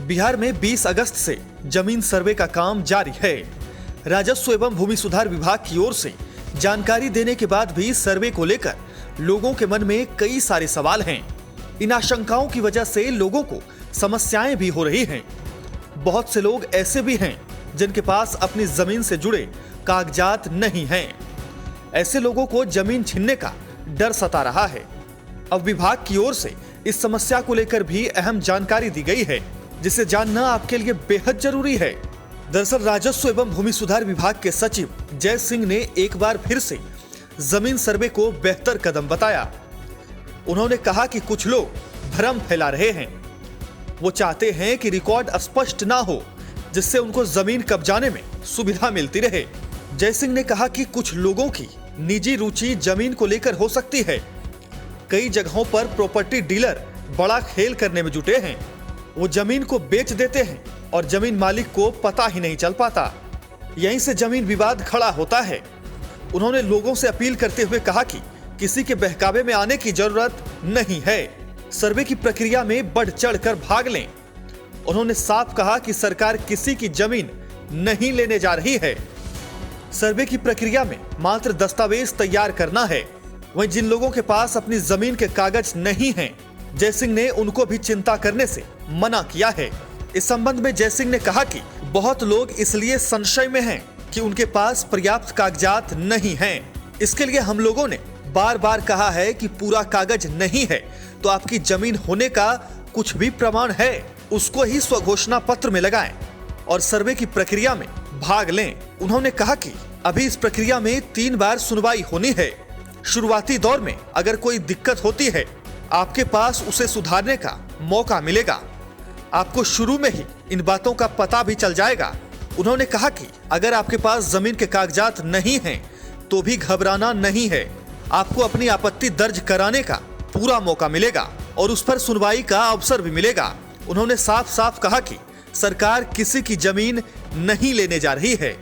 बिहार में 20 अगस्त से जमीन सर्वे का काम जारी है। राजस्व एवं भूमि सुधार विभाग की ओर से जानकारी देने के बाद भी सर्वे को लेकर लोगों के मन में कई सारे सवाल हैं। इन आशंकाओं की वजह से लोगों को समस्याएं भी हो रही हैं। बहुत से लोग ऐसे भी हैं जिनके पास अपनी जमीन से जुड़े कागजात नहीं हैं। ऐसे लोगों को जमीन छीनने का डर सता रहा है। अब विभाग की ओर से इस समस्या को लेकर भी अहम जानकारी दी गई है, जिसे जानना आपके लिए बेहद जरूरी है। दरअसल राजस्व एवं भूमि सुधार विभाग के सचिव जय सिंह ने एक बार फिर से जमीन सर्वे को बेहतर कदम बताया। उन्होंने कहा कि कुछ लोग भ्रम फैला रहे हैं। वो चाहते हैं कि रिकॉर्ड स्पष्ट ना हो, जिससे उनको जमीन कब्जाने में सुविधा मिलती रहे। जय सिंह ने कहा कि कुछ लोगों की निजी रुचि जमीन को लेकर हो सकती है। कई जगहों पर प्रॉपर्टी डीलर बड़ा खेल करने में जुटे हैं। वो जमीन को बेच देते हैं और जमीन मालिक को पता ही नहीं चल पाता। यहीं से जमीन विवाद खड़ा होता है। उन्होंने लोगों से अपील करते हुए कहा कि किसी के बहकावे में आने की जरूरत नहीं है। सर्वे की प्रक्रिया में बढ़ चढ़कर भाग लें। उन्होंने साफ कहा कि सरकार किसी की जमीन नहीं लेने जा रही है। सर्वे की प्रक्रिया में मात्र दस्तावेज तैयार करना है। वहीं जिन लोगों के पास अपनी जमीन के कागज नहीं हैं, जय सिंह ने उनको भी चिंता करने से मना किया है। इस संबंध में जय सिंह ने कहा कि बहुत लोग इसलिए संशय में हैं कि उनके पास पर्याप्त कागजात नहीं हैं। इसके लिए हम लोगों ने बार बार कहा है कि पूरा कागज नहीं है तो आपकी जमीन होने का कुछ भी प्रमाण है, उसको ही स्वघोषणा पत्र में लगाएं और सर्वे की प्रक्रिया में भाग लें। उन्होंने कहा कि अभी इस प्रक्रिया में 3 बार सुनवाई होनी है। शुरुआती दौर में अगर कोई दिक्कत होती है, आपके पास उसे सुधारने का मौका मिलेगा। आपको शुरू में ही इन बातों का पता भी चल जाएगा। उन्होंने कहा कि अगर आपके पास जमीन के कागजात नहीं हैं, तो भी घबराना नहीं है। आपको अपनी आपत्ति दर्ज कराने का पूरा मौका मिलेगा और उस पर सुनवाई का अवसर भी मिलेगा। उन्होंने साफ साफ कहा कि सरकार किसी की जमीन नहीं लेने जा रही है।